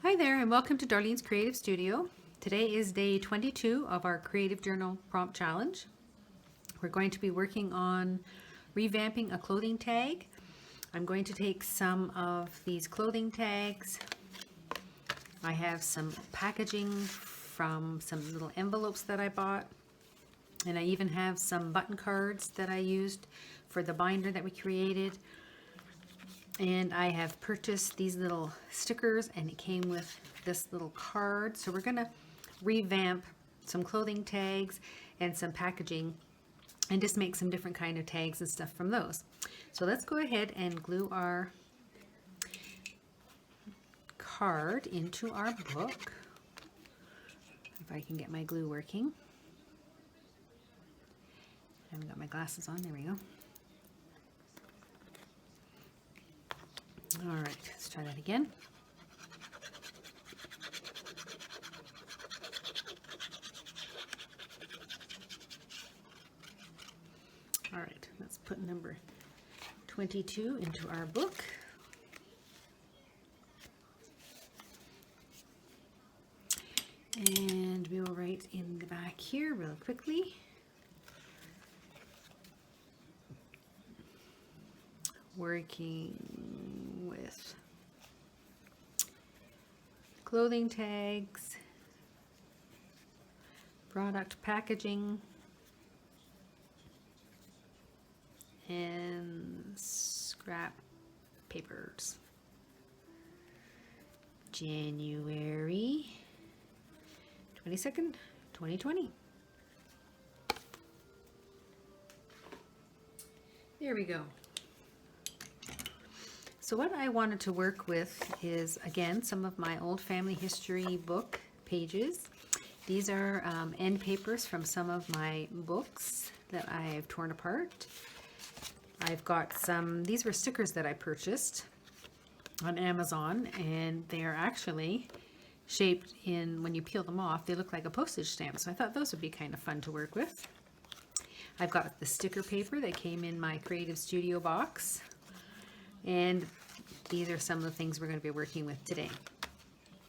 Hi there and welcome to Darlene's Creative Studio. Today is day 22 of our Creative Journal Prompt Challenge. We're going to be working on revamping a clothing tag. I'm going to take some of these clothing tags. I have some packaging from some little envelopes that I bought. And I even have some button cards that I used for the binder that we created. And I have purchased these little stickers and it came with this little card. So we're gonna revamp some clothing tags and some packaging and just make some different kind of tags and stuff from those. So let's go ahead and glue our card into our book. If I can get my glue working. I haven't got my glasses on, there we go. All right, let's try that again. All right, let's put number 22 into our book. And we will write in the back here real quickly. Working with clothing tags, product packaging, and scrap papers. January 22nd, 2020. There we go. So what I wanted to work with is, again, some of my old family history book pages. These are end papers from some of my books that I have torn apart. I've got some, these were stickers that I purchased on Amazon, and they are actually shaped in, when you peel them off, they look like a postage stamp. So I thought those would be kind of fun to work with. I've got the sticker paper that came in my Creative Studio box. And these are some of the things we're going to be working with today.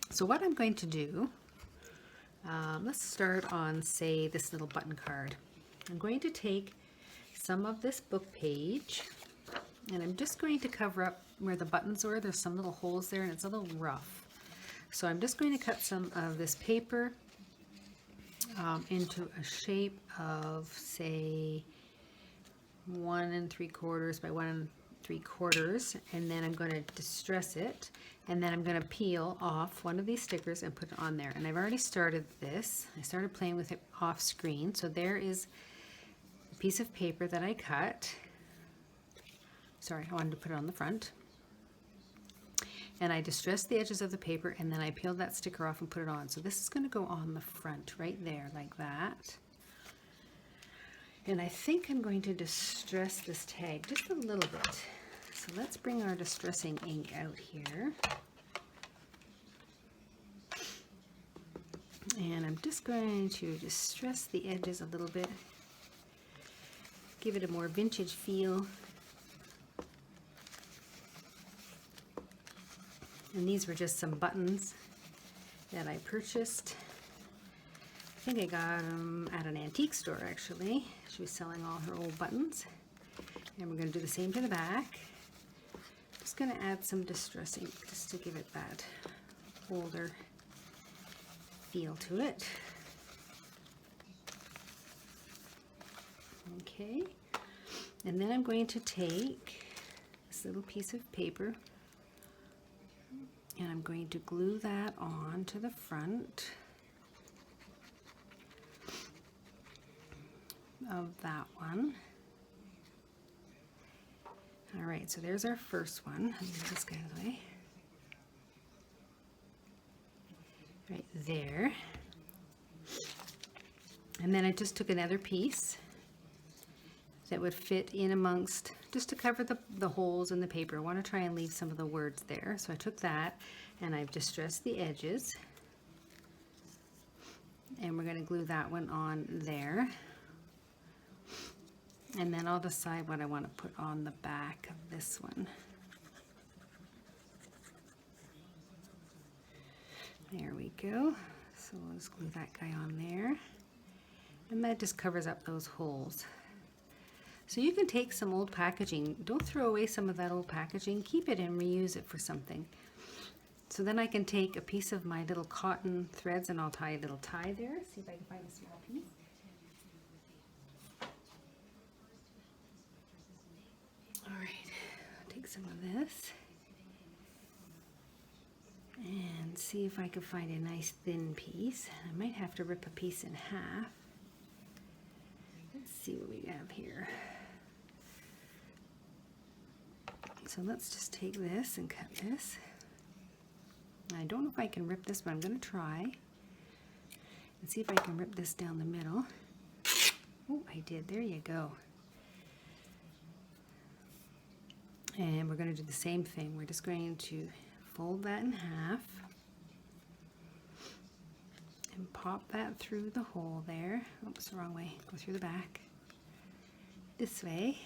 So what I'm going to do, let's start on, say, this little button card. I'm going to take some of this book page and I'm just going to cover up where the buttons are. There's some little holes there and it's a little rough. So I'm just going to cut some of this paper into a shape of, say, 1 3/4 by 1 3/4, and then I'm going to distress it, and then I'm going to peel off one of these stickers and put it on there. And I've already started this. I started playing with it off screen. So there is a piece of paper that I cut. Sorry, I wanted to put it on the front. And I distressed the edges of the paper, and then I peeled that sticker off and put it on. So this is going to go on the front right there like that. And I think I'm going to distress this tag just a little bit. So let's bring our distressing ink out here. And I'm just going to distress the edges a little bit. Give it a more vintage feel. And these were just some buttons that I purchased. I think I got them at an antique store, actually. She was selling all her old buttons. And we're going to do the same to the back. Just going to add some distressing just to give it that older feel to it. Okay. And then I'm going to take this little piece of paper and I'm going to glue that on to the front of that one. All right, so there's our first one. I'll move this guy out of the way. Right there. And then I just took another piece that would fit in amongst, just to cover the holes in the paper. I want to try and leave some of the words there. So I took that and I've distressed the edges. And we're going to glue that one on there. And then I'll decide what I want to put on the back of this one. There we go. So we'll just glue that guy on there. And that just covers up those holes. So you can take some old packaging. Don't throw away some of that old packaging. Keep it and reuse it for something. So then I can take a piece of my little cotton threads and I'll tie a little tie there. See if I can find a small piece. All right, take some of this and see if I can find a nice thin piece. I might have to rip a piece in half. Let's see what we have here. So let's just take this and cut this. I don't know if I can rip this, but I'm going to try and see if I can rip this down the middle. Oh, I did. There you go. And we're going to do the same thing. We're just going to fold that in half and pop that through the hole there. Oops, the wrong way. Go through the back. This way.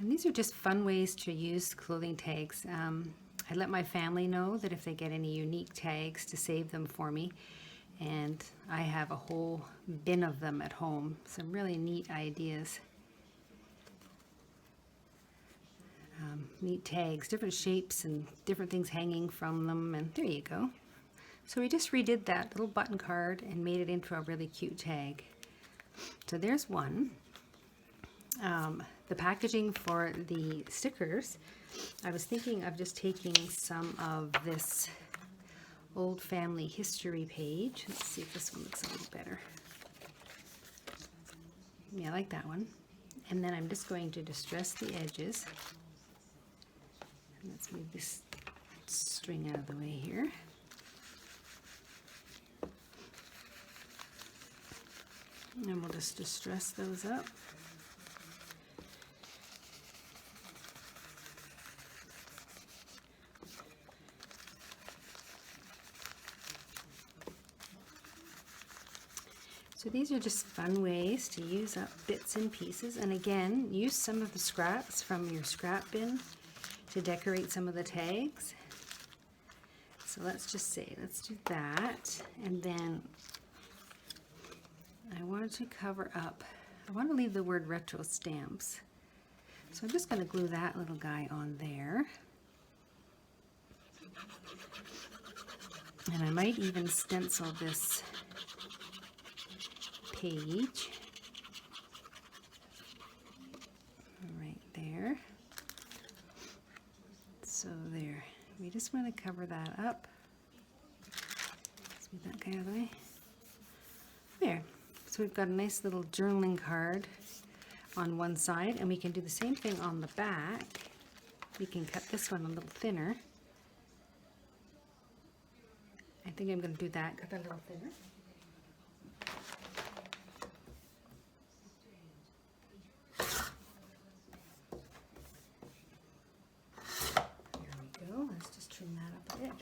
And these are just fun ways to use clothing tags. I let my family know that if they get any unique tags to save them for me. And I have a whole bin of them at home. Some really neat ideas. Neat tags, different shapes and different things hanging from them. And there you go. So we just redid that little button card and made it into a really cute tag. So there's one. The packaging for the stickers, I was thinking of just taking some of this old family history page. Let's see if this one looks a little better. Yeah, I like that one. And then I'm just going to distress the edges. Let's move this string out of the way here. And we'll just distress those up. So these are just fun ways to use up bits and pieces. And again, use some of the scraps from your scrap bin to decorate some of the tags. So let's just say, let's do that. And then I wanted to cover up, I want to leave the word retro stamps. So I'm just going to glue that little guy on there. And I might even stencil this page right there. So there, we just want to cover that up. Let's move that guy out of the way. There, so we've got a nice little journaling card on one side, and we can do the same thing on the back. We can cut this one a little thinner. I think I'm going to do that, cut that a little thinner. Let's just trim that up a bit.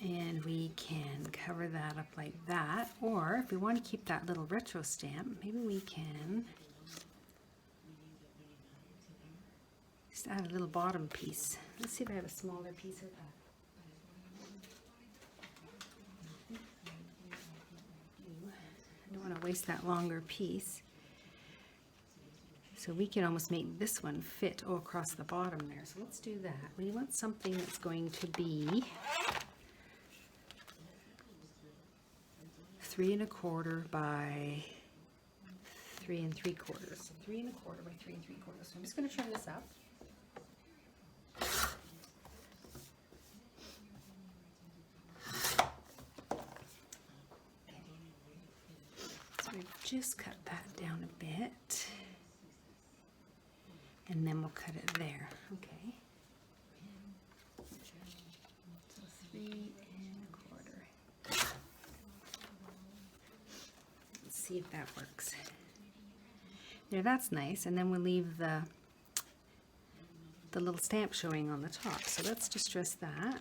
And we can cover that up like that, or if we want to keep that little retro stamp, maybe we can just add a little bottom piece. Let's see if I have a smaller piece of that. I don't want to waste that longer piece. So we can almost make this one fit across the bottom there. So let's do that. We want something that's going to be 3 1/4 by 3 3/4. So 3 1/4 by 3 3/4. So I'm just going to trim this up. So we've just cut that down a bit. And then we'll cut it there. Okay. So 3 1/4. Let's see if that works. There, that's nice. And then we'll leave the little stamp showing on the top. So let's distress that.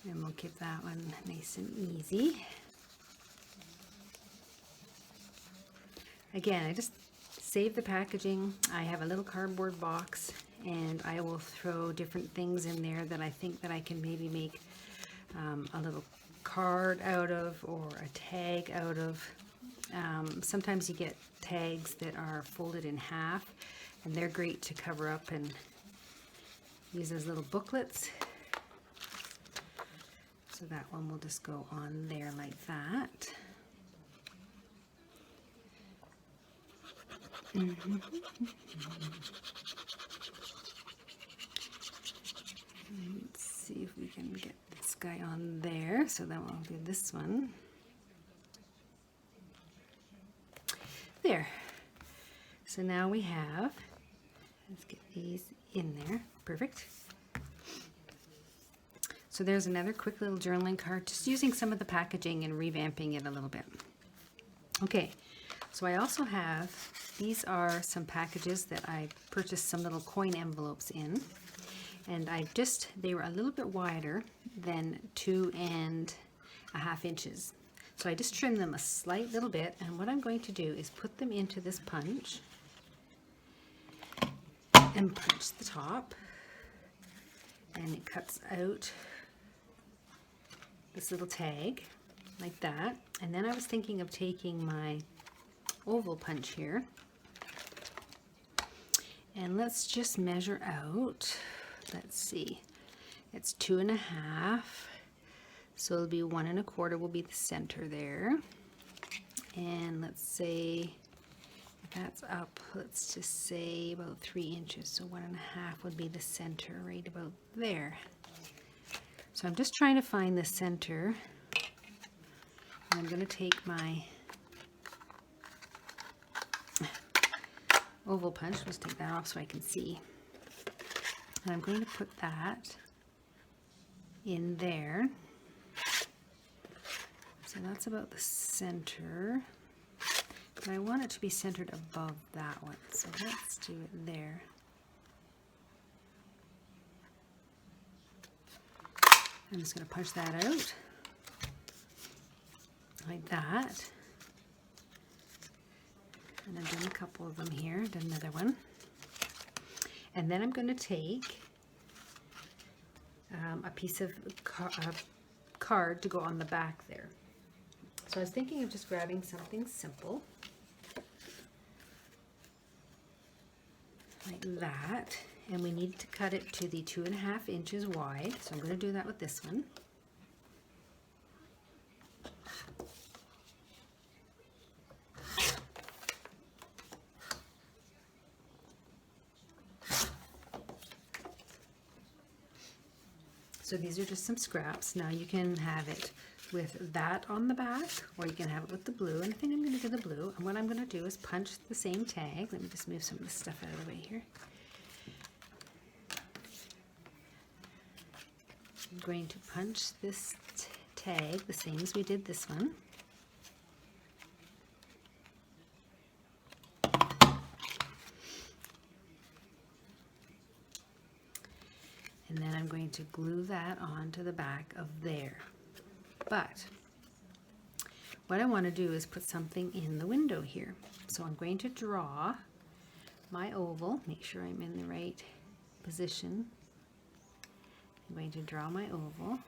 And we'll keep that one nice and easy. again, I just save the packaging. I have a little cardboard box, and I will throw different things in there that I think that I can maybe make a little card out of, or a tag out of. Sometimes you get tags that are folded in half, and they're great to cover up and use as little booklets. So that one will just go on there like that. Let's see if we can get this guy on there. So then we'll do this one. There. So now we have, let's get these in there. Perfect. So there's another quick little journaling card, just using some of the packaging and revamping it a little bit. Okay, so I also have, these are some packages that I purchased some little coin envelopes in. And they were a little bit wider than 2.5 inches. So I just trimmed them a slight little bit, and what I'm going to do is put them into this punch and punch the top, and it cuts out this little tag like that. And then I was thinking of taking my oval punch here, and let's just measure out. Let's see, it's 2.5, so it'll be 1 1/4 will be the center there. And let's say if that's up, let's just say about 3 inches, so 1.5 would be the center right about there. So I'm just trying to find the center. I'm going to take my oval punch, let's take that off so I can see. And I'm going to put that in there. So that's about the center. But I want it to be centered above that one. So let's do it there. I'm just going to punch that out like that. And I've done a couple of them here, done another one. And then I'm going to take a piece of card to go on the back there. So I was thinking of just grabbing something simple like that. And we need to cut it to the 2.5 inches wide. So I'm going to do that with this one. So these are just some scraps. Now you can have it with that on the back, or you can have it with the blue. And I think I'm going to do the blue. And what I'm going to do is punch the same tag. Let me just move some of this stuff out of the way here. I'm going to punch this tag the same as we did this one. And then I'm going to glue that onto the back of there. But what I want to do is put something in the window here. So I'm going to draw my oval, make sure I'm in the right position. I'm going to draw my oval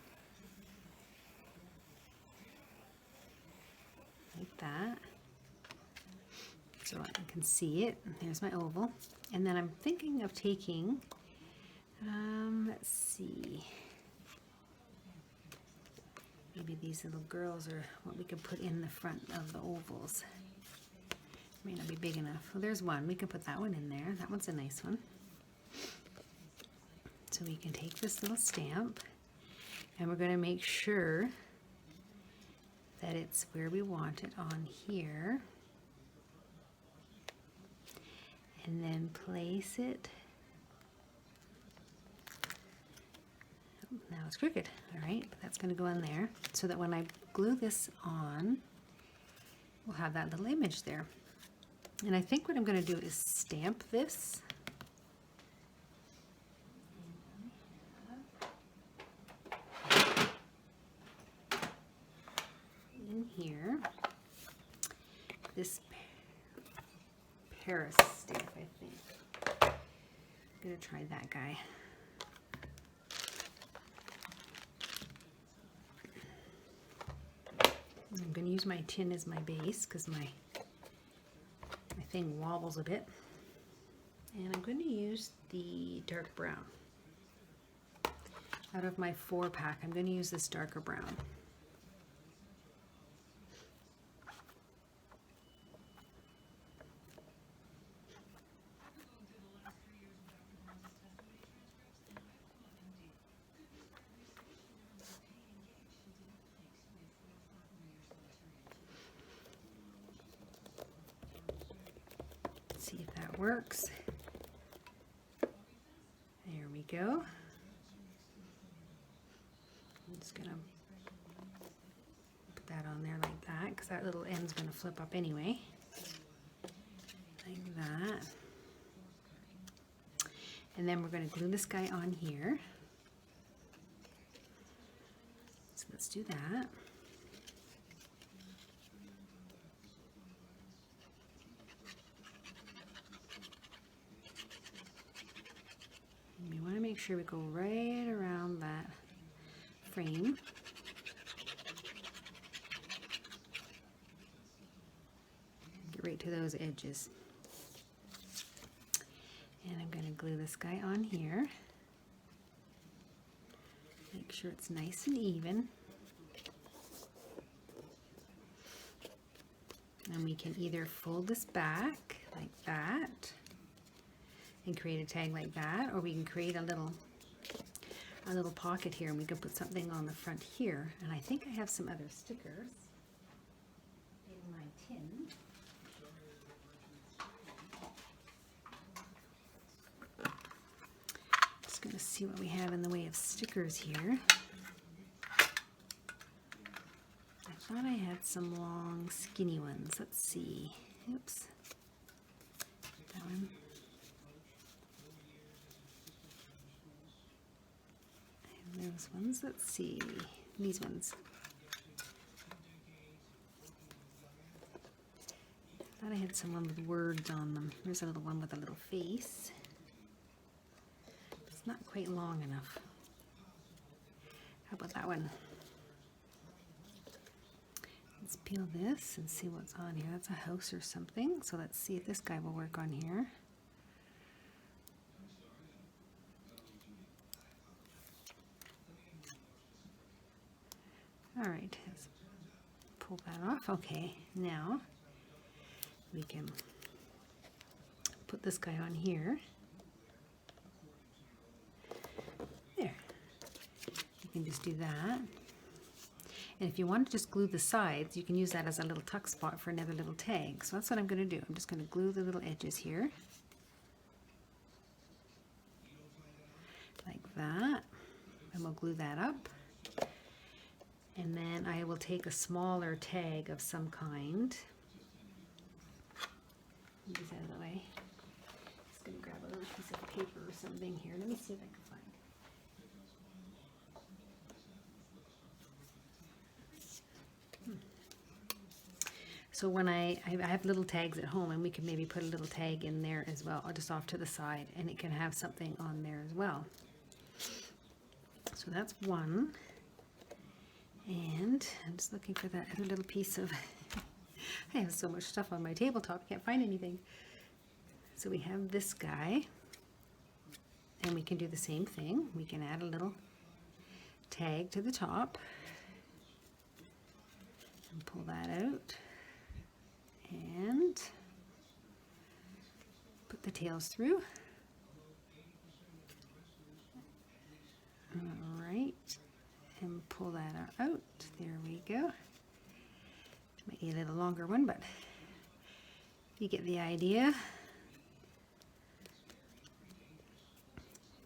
like that, so I can see it. There's my oval. And then I'm thinking of taking, let's see, maybe these little girls are what we could put in the front of the ovals. May not be big enough. Well, there's one. We can put that one in there. That one's a nice one. So we can take this little stamp, and we're going to make sure that it's where we want it on here, and then place it. Oh, now it's crooked. All right, but that's going to go in there so that when I glue this on, we'll have that little image there. And I think what I'm going to do is stamp this. In here, this Paris stiff, I think. I'm gonna try that guy. I'm gonna use my tin as my base because my thing wobbles a bit. And I'm going to use the dark brown. Out of my 4-pack, I'm going to use this darker brown. Let's see if that works. There we go. I'm just going to put that on there like that because that little end's going to flip up anyway. Like that. And then we're going to glue this guy on here. So let's do that. And we want to make sure we go right around that frame. Get right to those edges. And I'm going to glue this guy on here. Make sure it's nice and even. And we can either fold this back like that and create a tag like that, or we can create a little pocket here and we can put something on the front here. And I think I have some other stickers in my tin. Just going to see what we have in the way of stickers here. I thought I had some long skinny ones. Let's see. Oops. That one. Those ones, let's see, these ones. I thought I had someone with words on them. There's a little one with a little face. It's not quite long enough. How about that one? Let's peel this and see what's on here. That's a house or something. So let's see if this guy will work on here. All right, let's pull that off. Okay, now we can put this guy on here. There. You can just do that. And if you want to just glue the sides, you can use that as a little tuck spot for another little tag. So that's what I'm going to do. I'm just going to glue the little edges here. Like that. And we'll glue that up. And then I will take a smaller tag of some kind. Move these out of the way. Just going to grab a little piece of paper or something here. Let me see if I can find. So when I have little tags at home, and we can maybe put a little tag in there as well, or just off to the side, and it can have something on there as well. So that's one. And I'm just looking for that other little piece of, I have so much stuff on my tabletop, I can't find anything. So we have this guy, and we can do the same thing. We can add a little tag to the top, and pull that out, and put the tails through. All right. And pull that out. There we go. Might be a little longer one, but you get the idea.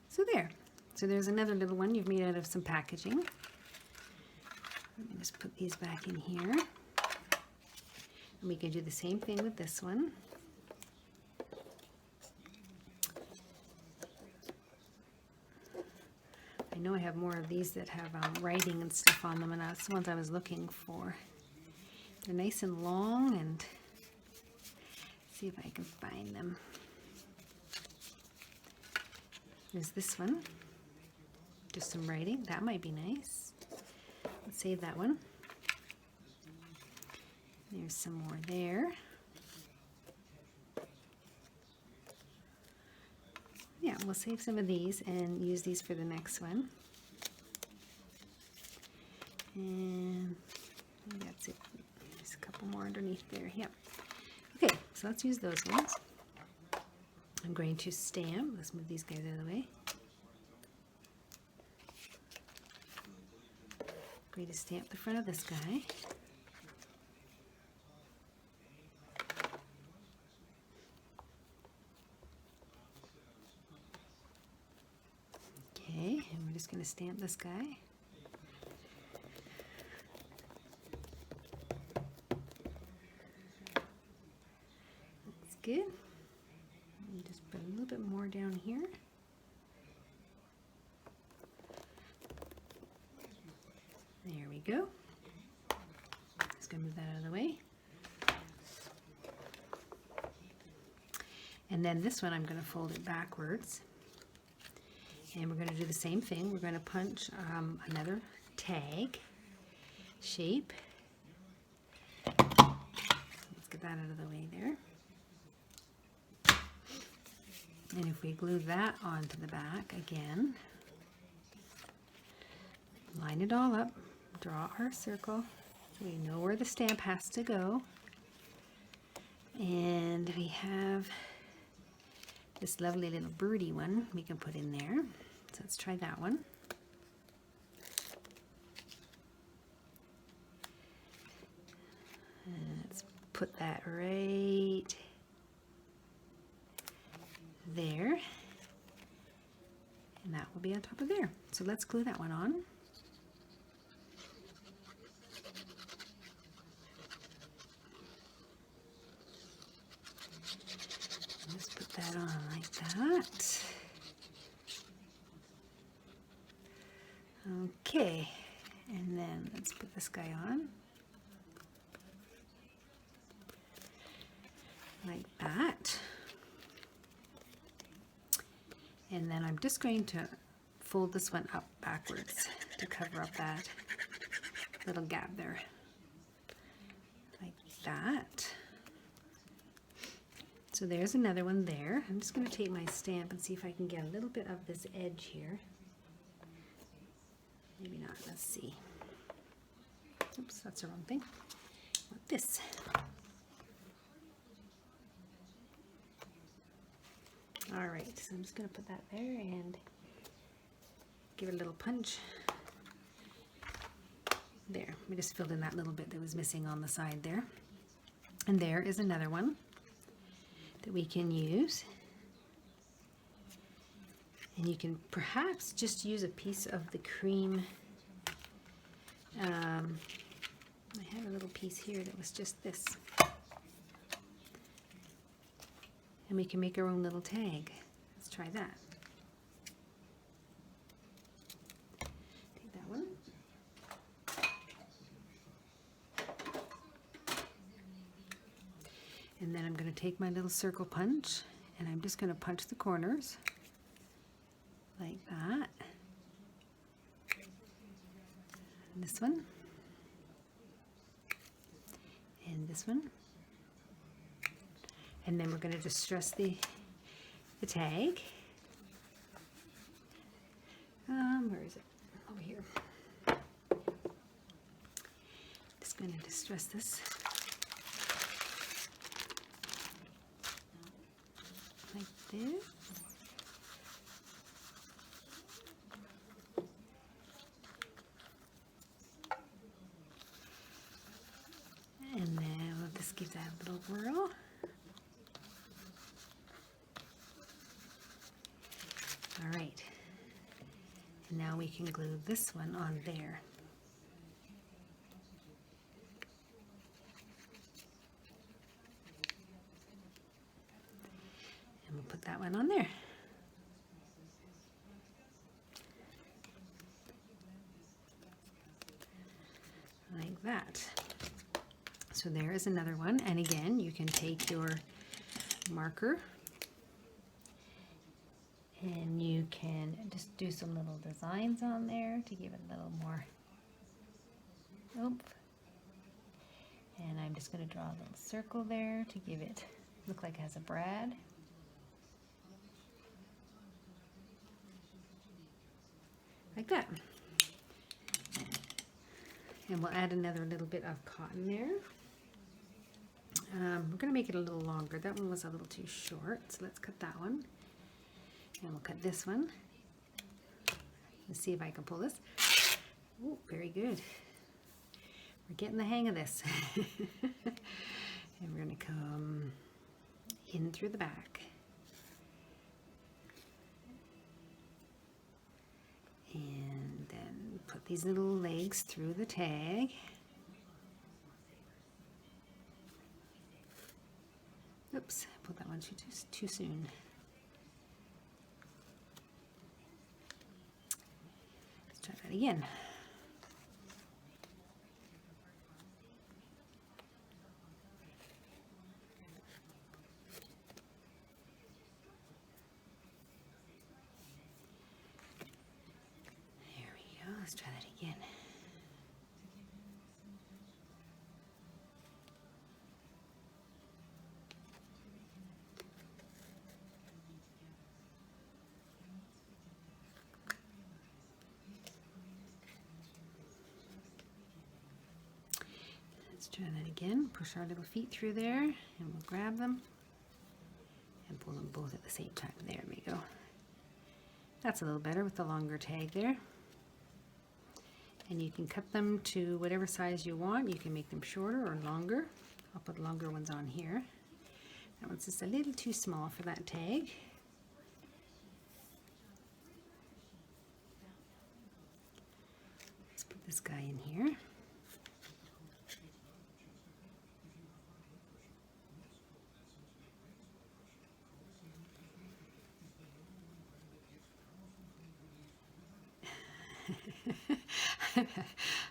So there. So there's another little one you've made out of some packaging. Let me just put these back in here. And we can do the same thing with this one. I know I have more of these that have writing and stuff on them, and that's the ones I was looking for. They're nice and long, and See if I can find them. There's this one. Just some writing. That might be nice. Let's save that one. There's some more there. Yeah, we'll save some of these and use these for the next one. And that's it. There's a couple more underneath there. Yep. Okay, so let's use those ones. I'm going to stamp. Let's move these guys out of the way. I'm going to stamp the front of this guy. Okay, and we're just going to stamp this guy. That's good. And just put a little bit more down here. There we go. Just going to move that out of the way. And then this one I'm going to fold it backwards. And we're going to do the same thing. We're going to punch another tag shape. Let's get that out of the way there. And if we glue that onto the back again, line it all up, draw our circle so we know where the stamp has to go. And we have this lovely little birdie one we can put in there. So let's try that one. And let's put that right there. And that will be on top of there. So let's glue that one on. Let's put that on like that. Okay, and then let's put this guy on like that. And then I'm just going to fold this one up backwards to cover up that little gap there, like that. So there's another one there. I'm just going to take my stamp and see if I can get a little bit of this edge here. Maybe not. Let's see. Oops, that's the wrong thing. Like this. All right, so I'm just going to put that there and give it a little punch. There, we just filled in that little bit that was missing on the side there. And there is another one that we can use. And you can perhaps just use a piece of the cream. I had a little piece here that was just this. And we can make our own little tag. Let's try that. Take that one. And then I'm going to take my little circle punch and I'm just going to punch the corners like that. And this one. And this one. And then we're going to just stress the tag. Where is it? Over here. Just going to distress this. Like this. And then we'll just give that a little whirl. All right. And now we can glue this one on there. And we'll put that one on there. Like that. So there is another one. And again, you can take your marker. And you can just do some little designs on there to give it a little more oomph. And I'm just going to draw a little circle there to give it look like it has a brad. Like that. And we'll add another little bit of cotton there. We're going to make it a little longer. That one was a little too short, so let's cut that one. And we'll cut this one. Let's see if I can pull this. Oh, very good. We're getting the hang of this. And we're going to come in through the back. And then put these little legs through the tag. Oops, I pulled that one too soon. Let's try that again. There we go, let's try that again. Let's try that again. Push our little feet through there and we'll grab them and pull them both at the same time. There we go. That's a little better with the longer tag there. And you can cut them to whatever size you want. You can make them shorter or longer. I'll put longer ones on here. That one's just a little too small for that tag. Let's put this guy in here.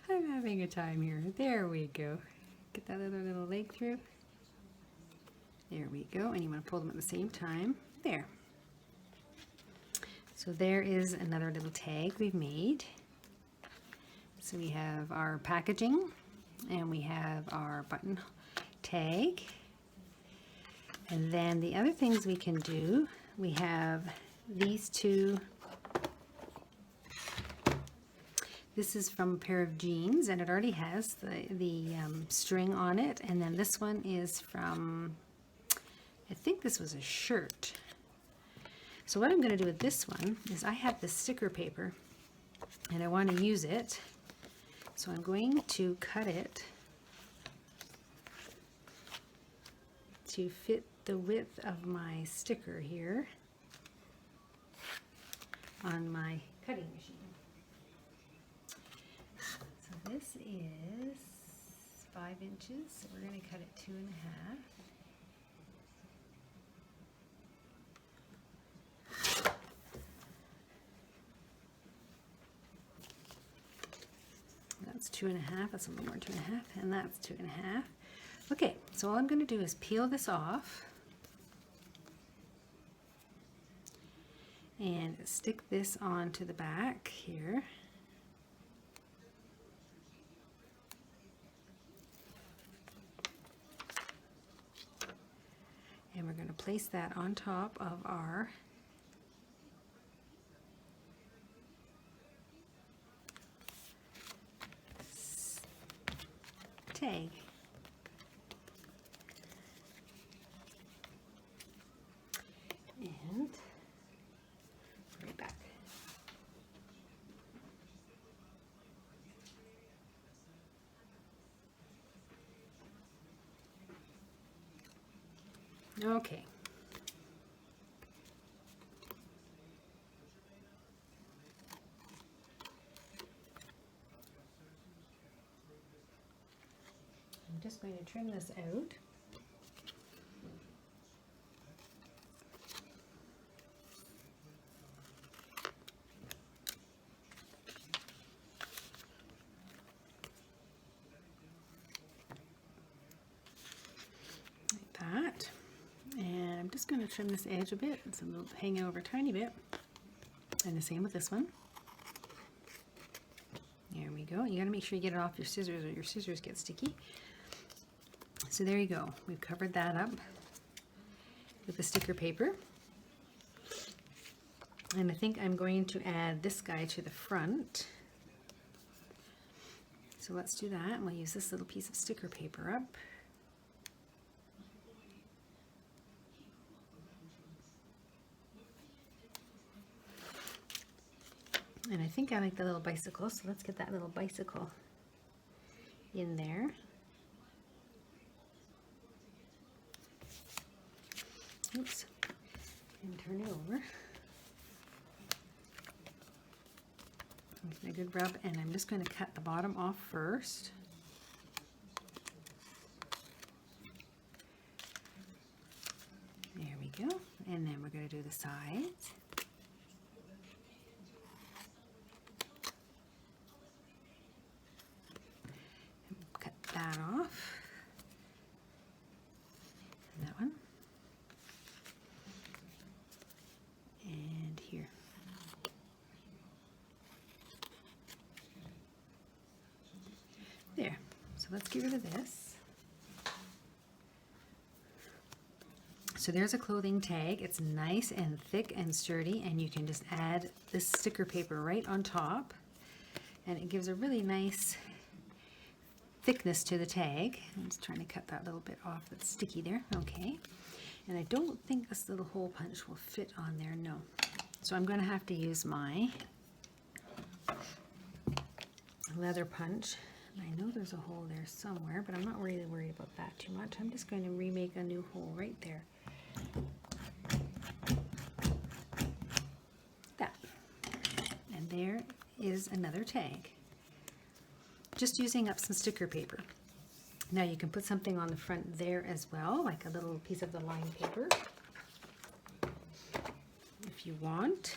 I'm having a time here. There we go. Get that other little leg through. There we go. And you want to pull them at the same time. There. So there is another little tag we've made. So we have our packaging and we have our button tag. And then the other things we can do, we have these two. This is from a pair of jeans and it already has the string on it. And then this one is from, I think this was a shirt. So what I'm going to do with this one is I have this sticker paper and I want to use it. So I'm going to cut it to fit the width of my sticker here on my cutting machine. So this is 5 inches, so we're going to cut it 2.5. That's 2.5, that's a little more 2.5, and that's 2.5. Okay, so all I'm going to do is peel this off and stick this onto the back here. And we're going to place that on top of our tag. And put it back. Okay. I'm just going to trim this out. Like that. And I'm I'm just going to trim this edge a bit. It's a little hanging over a tiny bit. And the same with this one. There we go. You got to make sure you get it off your scissors or your scissors get sticky. So there you go. We've covered that up with the sticker paper. And I think I'm going to add this guy to the front. So let's do that, and we'll use this little piece of sticker paper up. And I think I like the little bicycle, so let's get that little bicycle in there. Oops, and turn it over. A good rub, and I'm just going to cut the bottom off first. There we go, and then we're going to do the sides. Cut that off. And that one. And here. There, so let's get rid of this. So there's a clothing tag. It's nice and thick and sturdy, and you can just add this sticker paper right on top, and it gives a really nice thickness to the tag. I'm just trying to cut that little bit off that's sticky there. Okay, and I don't think this little hole punch will fit on there, no. So I'm going to have to use my leather punch. I know there's a hole there somewhere, but I'm not really worried about that too much. I'm just going to remake a new hole right there. That. And there is another tag. Just using up some sticker paper. Now you can put something on the front there as well, like a little piece of the lined paper. If you want.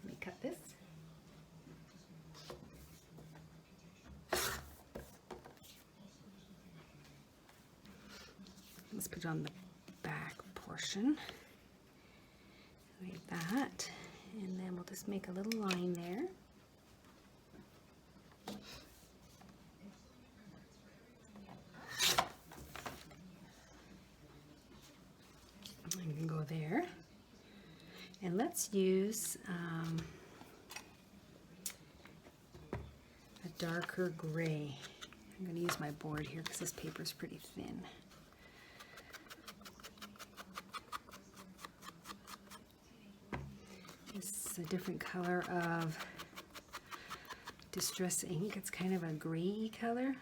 Let me cut this. Let's put it on the back portion, like that, and then we'll just make a little line there. You can go there, and let's use a darker gray. I'm going to use my board here because this paper is pretty thin. It's a different color of distress ink. It's kind of a gray color.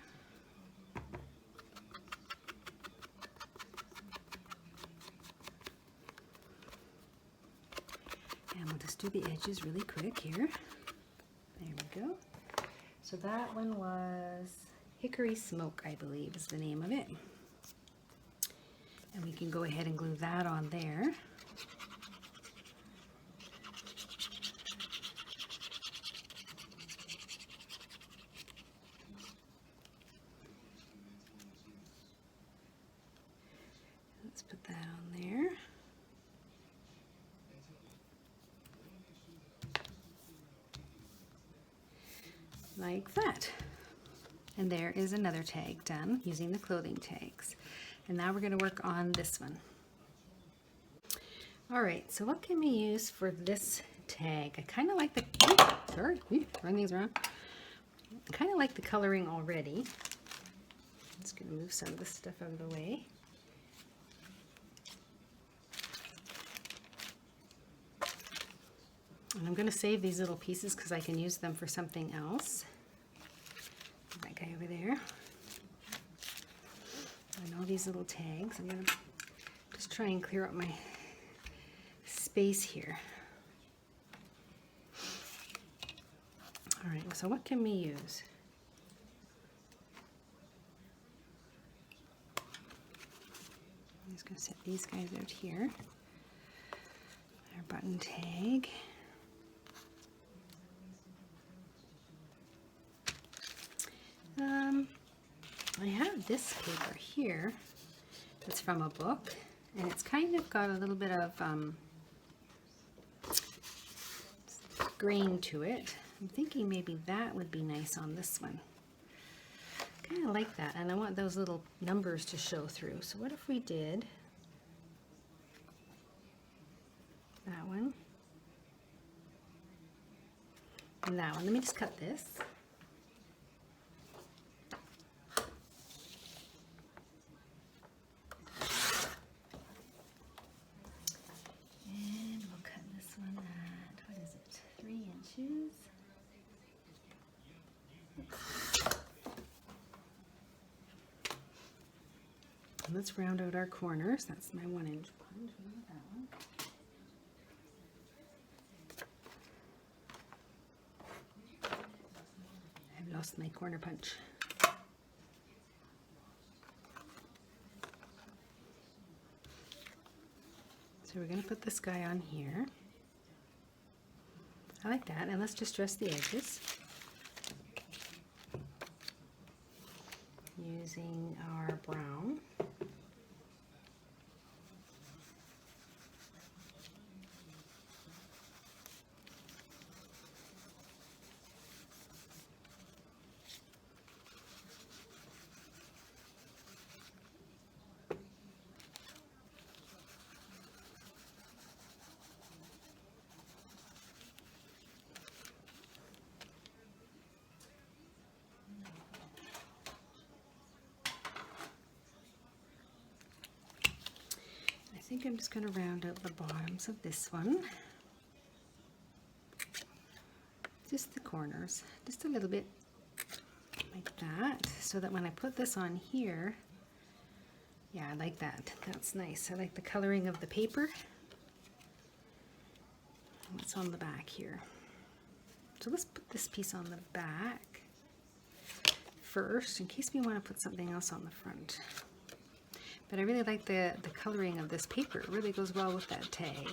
And we'll just do the edges really quick here. There we go. So that one was Hickory Smoke, I believe is the name of it. And we can go ahead and glue that on there. Let's put that on there. Like that. And there is another tag done using the clothing tags. And now we're going to work on this one. All right, so what can we use for this tag? I kind of like the, run these around. I kind of like the coloring already. Just going to move some of this stuff out of the way. And I'm going to save these little pieces because I can use them for something else. That guy over there. And all these little tags. I'm going to just try and clear up my space here. All right, so what can we use? I'm just going to set these guys out here. Our button tag. I have this paper here. It's from a book. And it's kind of got a little bit of grain to it. I'm thinking maybe that would be nice on this one. Kind of like that, and I want those little numbers to show through. So what if we did that one and that one? Let me just cut this. And we'll cut this one at, what is it, 3 inches. Let's round out our corners. That's my 1-inch punch. That one. I've lost my corner punch. So we're going to put this guy on here. I like that. And let's just dress the edges using our brown. I think I'm just going to round out the bottoms of this one. Just the corners, just a little bit like that, so that when I put this on here, yeah, I like that. That's nice. I like the coloring of the paper. What's on the back here? So let's put this piece on the back first, in case we want to put something else on the front. But I really like the coloring of this paper. It really goes well with that tag.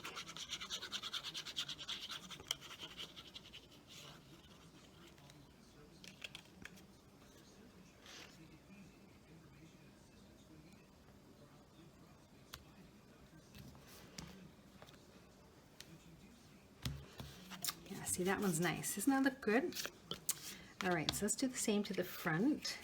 Yeah, see, that one's nice. Doesn't that look good? All right, so let's do the same to the front.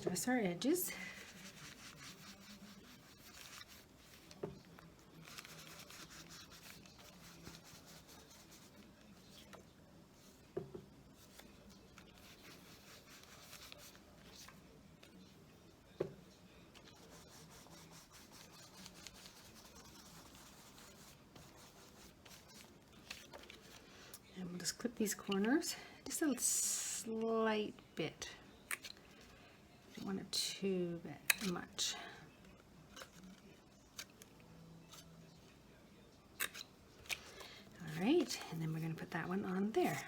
Dress our edges. And we'll just clip these corners just a slight bit. Don't want it too much. All right, and then we're going to put that one on there.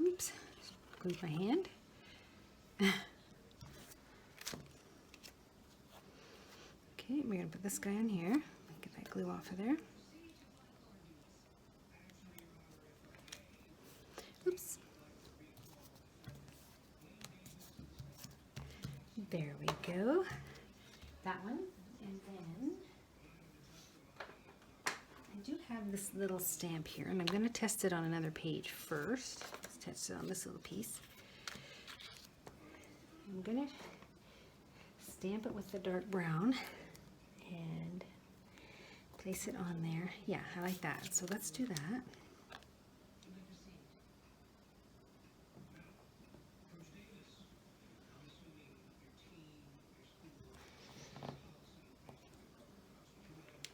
Oops, glued my hand. Okay, we're going to put this guy on here. Get that glue off of there. Oops. There we go. That one. And then I do have this little stamp here, and I'm going to test it on another page first. Let's test it on this little piece. I'm going to stamp it with the dark brown and place it on there. Yeah, I like that. So let's do that.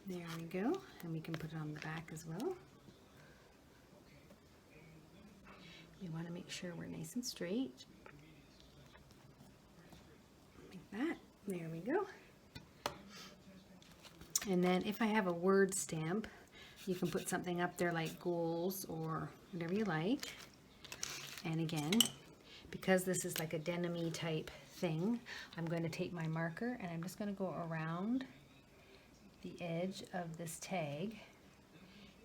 There we go, and we can put it on the back as well. We want to make sure we're nice and straight. Like that. There we go. And then if I have a word stamp, you can put something up there like goals or whatever you like. And again, because this is like a denim-y type thing, I'm going to take my marker and I'm just going to go around the edge of this tag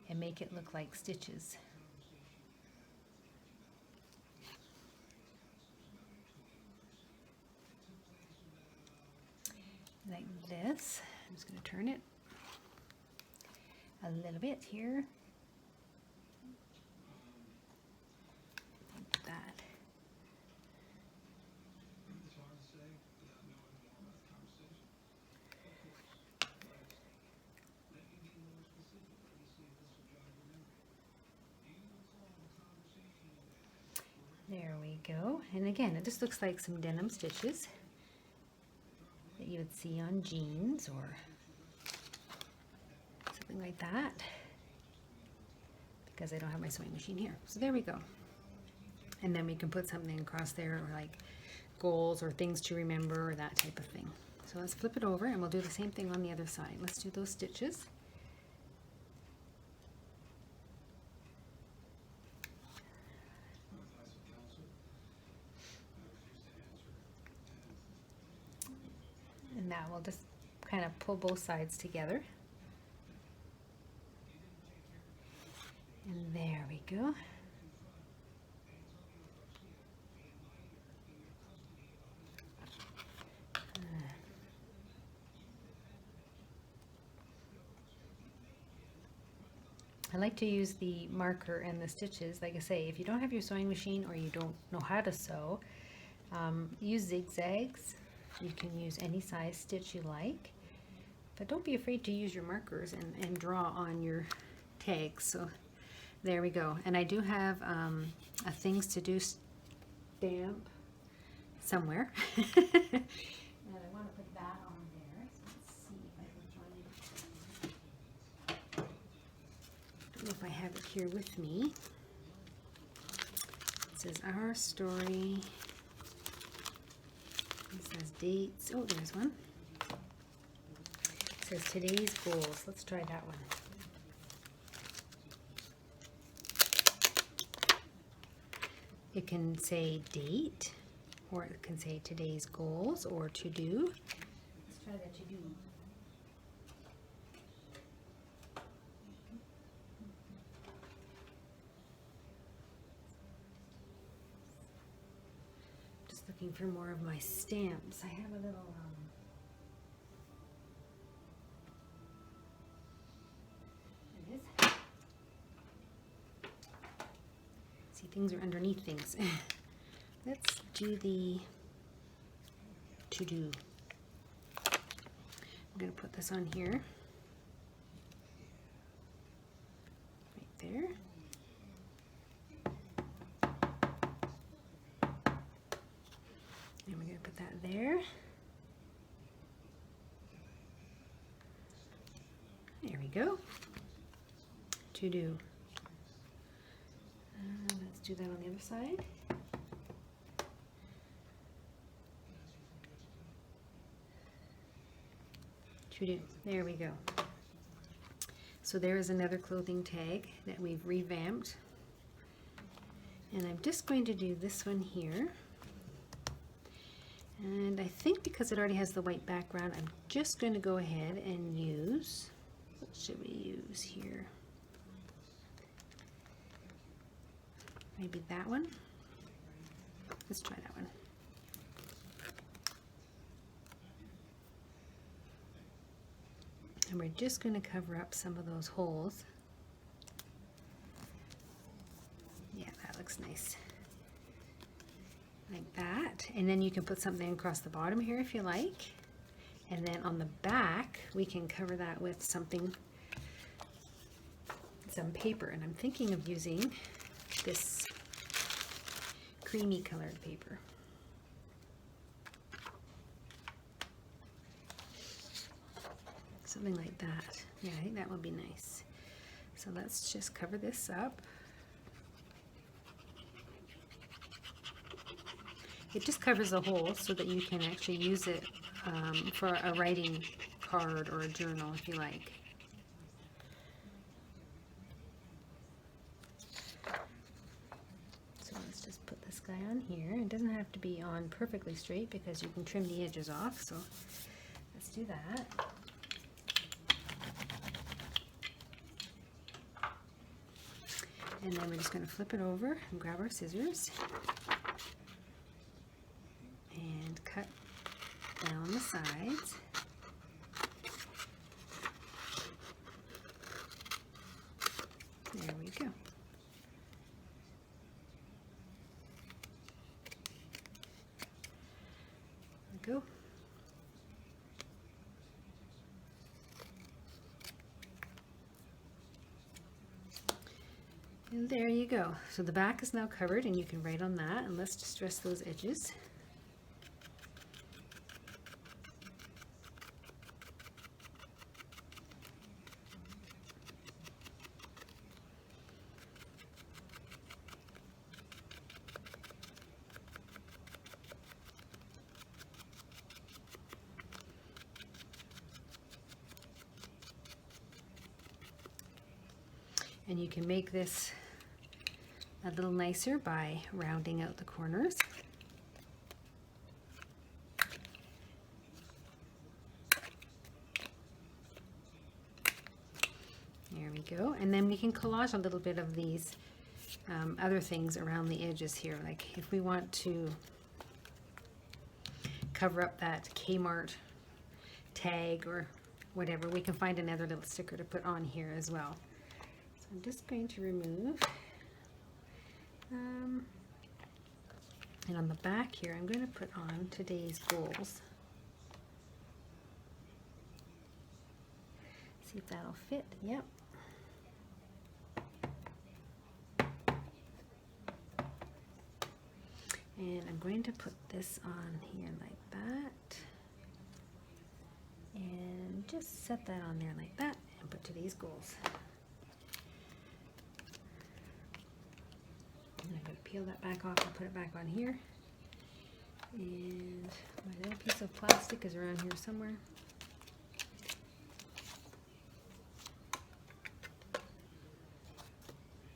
and make it look like stitches. Like this. I'm just going to turn it a little bit here. Like that. There we go. And again, it just looks like some denim stitches that you would see on jeans or something like that, because I don't have my sewing machine here. So there we go. And then we can put something across there, or like goals or things to remember or that type of thing. So let's flip it over and we'll do the same thing on the other side. Let's do those stitches. And that will just kind of pull both sides together. And there we go. I like to use the marker and the stitches. Like I say, if you don't have your sewing machine or you don't know how to sew, use zigzags. You can use any size stitch you like, but don't be afraid to use your markers and draw on your tags. So there we go. And I do have a things to do stamp somewhere. And I want to put that on there. So let's see if I can find it. I don't know if I have it here with me. It says Our Story. It says dates. Oh, there's one. It says today's goals. Let's try that one. It can say date, or it can say today's goals, or to do. Let's try the to do. Just looking for more of my stamps. I have a little there it is. See, things are underneath things. Let's do the to do. I'm going to put this on here. Right there. And we're going to put that there. There we go. To do. Let's do that on the other side. To do. There we go. So there is another clothing tag that we've revamped. And I'm just going to do this one here. And I think because it already has the white background, I'm just going to go ahead and use, what should we use here? Maybe that one. Let's try that one. And we're just going to cover up some of those holes. Yeah, that looks nice. Like that. And then you can put something across the bottom here if you like. And then on the back, we can cover that with something, some paper. And I'm thinking of using this creamy colored paper. Something like that. Yeah, I think that would be nice. So let's just cover this up. It just covers the hole so that you can actually use it for a writing card or a journal if you like. So let's just put here. It doesn't have to be on perfectly straight because you can trim the edges off, so let's do that. And then we're just going to flip it over and grab our scissors and cut down the sides. There we go. Go. And there you go. So the back is now covered, and you can write on that, and let's just dress those edges. And you can make this a little nicer by rounding out the corners. There we go. And then we can collage a little bit of these other things around the edges here. Like if we want to cover up that Kmart tag or whatever, we can find another little sticker to put on here as well. I'm just going to remove, and on the back here I'm going to put on today's goals. See if that'll fit. Yep. And I'm going to put this on here like that, and just set that on there like that, and put today's goals. And I'm going to peel that back off and put it back on here. And my little piece of plastic is around here somewhere.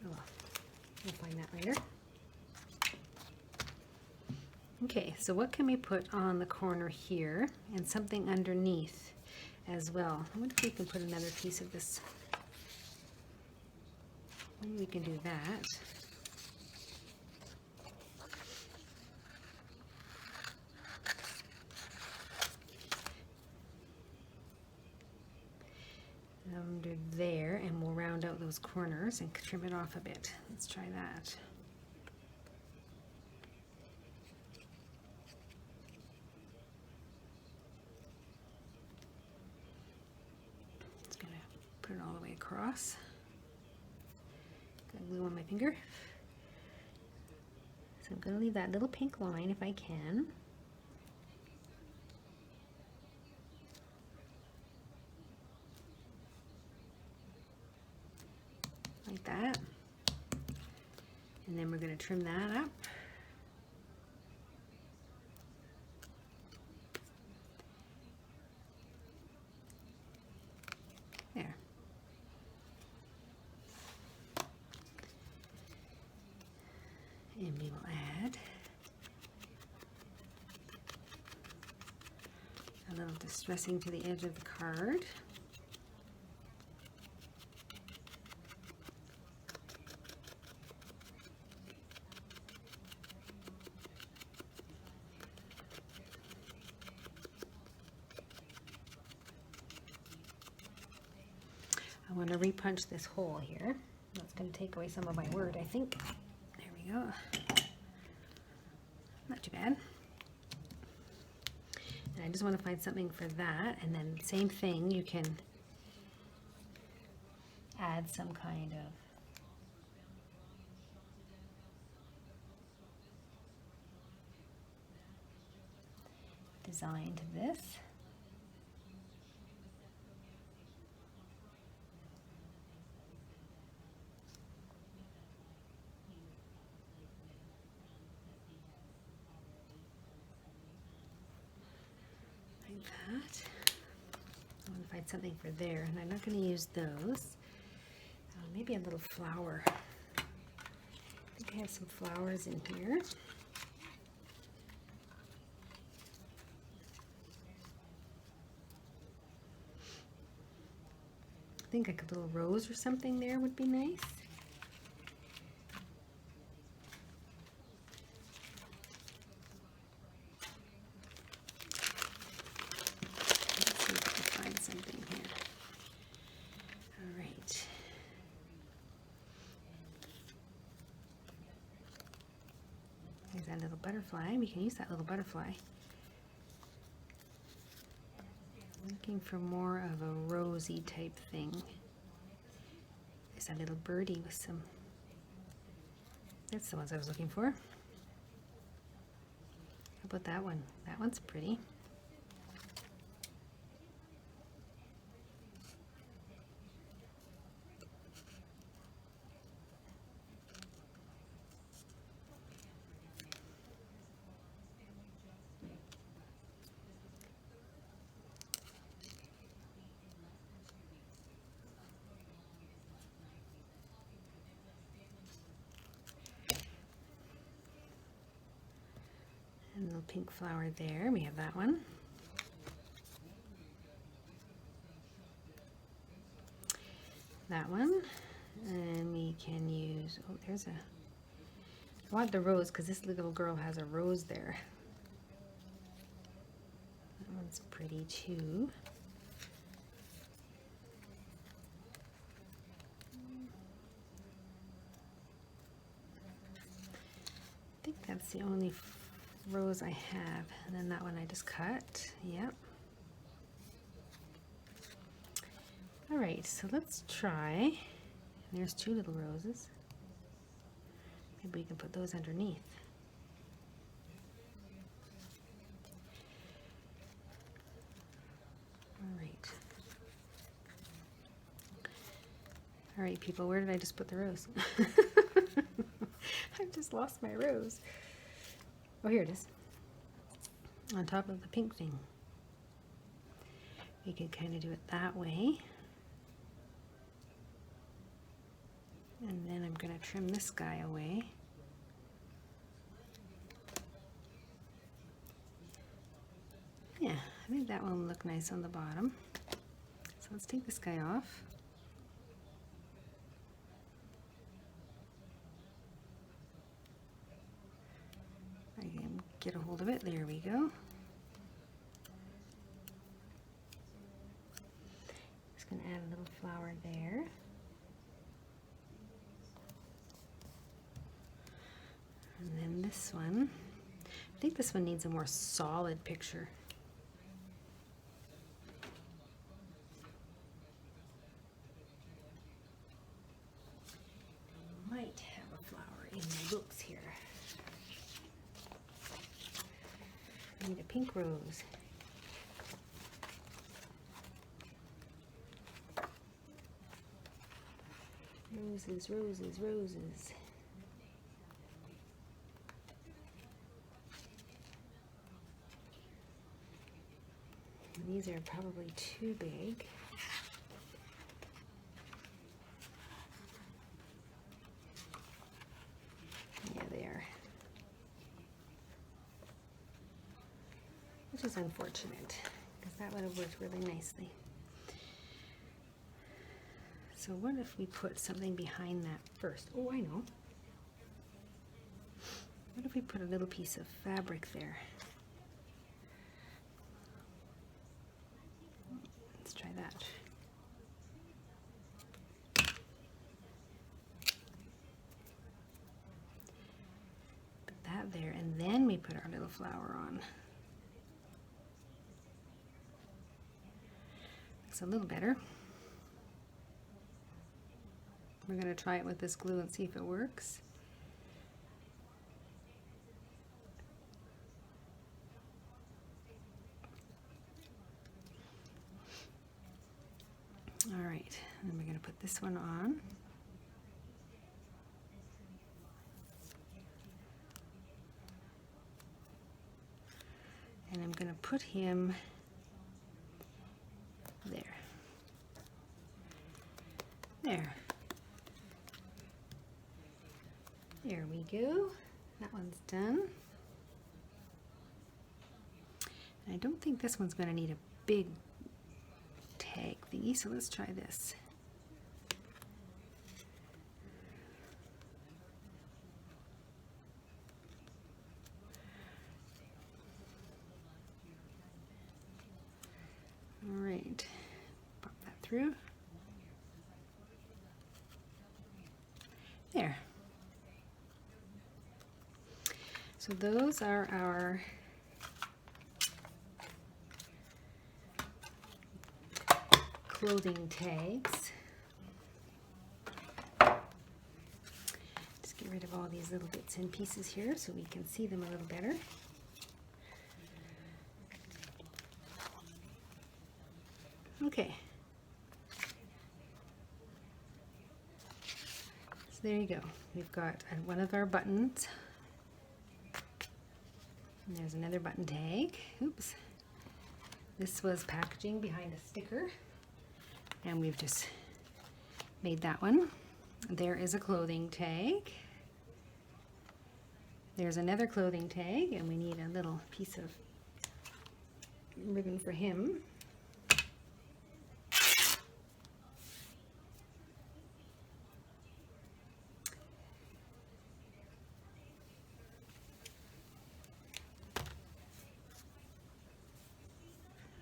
Oh well, we'll find that later. Okay, so what can we put on the corner here and something underneath as well? I wonder if we can put another piece of this. Maybe we can do that. Under there, and we'll round out those corners and trim it off a bit. Let's try that. Just gonna put it all the way across. Got glue on my finger. So I'm gonna leave that little pink line if I can. Like that, and then we're going to trim that up. There. And we will add a little distressing to the edge of the card. I want to repunch this hole here. That's going to take away some of my word, I think. There we go. Not too bad. And I just want to find something for that, and then same thing, you can add some kind of design to this. That. I want to find something for there, and I'm not going to use those. Maybe a little flower. I think I have some flowers in here. think like a little rose or something there would be nice. Let's see if I can find something here. All right. There's that little butterfly. We can use that little butterfly. Looking for more of a rosy type thing. There's that little birdie with some, that's the ones I was looking for. How about that one? That one's pretty. And a little pink flower there. We have that one. That one. And we can use, oh, there's a, I want the rose because this little girl has a rose there. That one's pretty too. I think that's the only rose I have, and then that one I just cut. Yep. All right, so let's try. There's two little roses. Maybe we can put those underneath. All right. All right, people, where did I just put the rose? I've just lost my rose. Oh, here it is. On top of the pink thing. We can kind of do it that way. And then I'm going to trim this guy away. Yeah, I think that one will look nice on the bottom. So let's take this guy off. I can get a hold of it. There we go. Just going to add a little flower there. And then this one, I think this one needs a more solid picture. Might have a flower in my books here. I need a pink rose. Roses, roses, roses. These are probably too big. Yeah, they are. Which is unfortunate, because that would have worked really nicely. So what if we put something behind that first? Oh, I know. What if we put a little piece of fabric there? Let's try that. Put that there, and then we put our little flower on. Looks a little better. We're going to try it with this glue and see if it works. All right, and then we're going to put this one on. And I'm going to put him there. There. There we go. That one's done. And I don't think this one's going to need a big tag thingy, so let's try this. through. There. So those are our clothing tags. Just get rid of all these little bits and pieces here so we can see them a little better. Okay. So there you go. We've got one of our buttons. And there's another button tag. Oops. This was packaging behind a sticker. And we've just made that one. There is a clothing tag. There's another clothing tag, and we need a little piece of ribbon for him.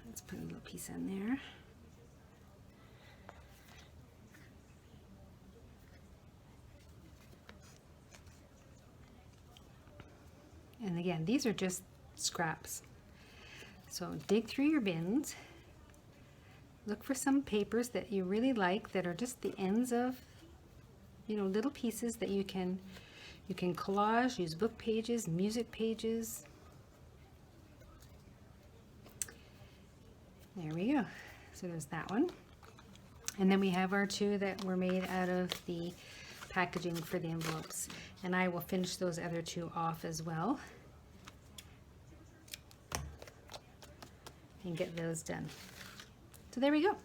Let's put a little piece in there. And again, these are just scraps. So dig through your bins. Look for some papers that you really like that are just the ends of, you know, little pieces that you can collage, use book pages, music pages. There we go. So there's that one. And then we have our two that were made out of the packaging for the envelopes. And I will finish those other two off as well and get those done. So there we go.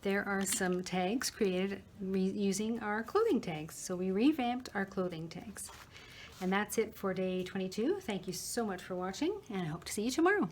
There are some tags created using our clothing tags. So we revamped our clothing tags. And that's it for day 22. Thank you so much for watching, and I hope to see you tomorrow.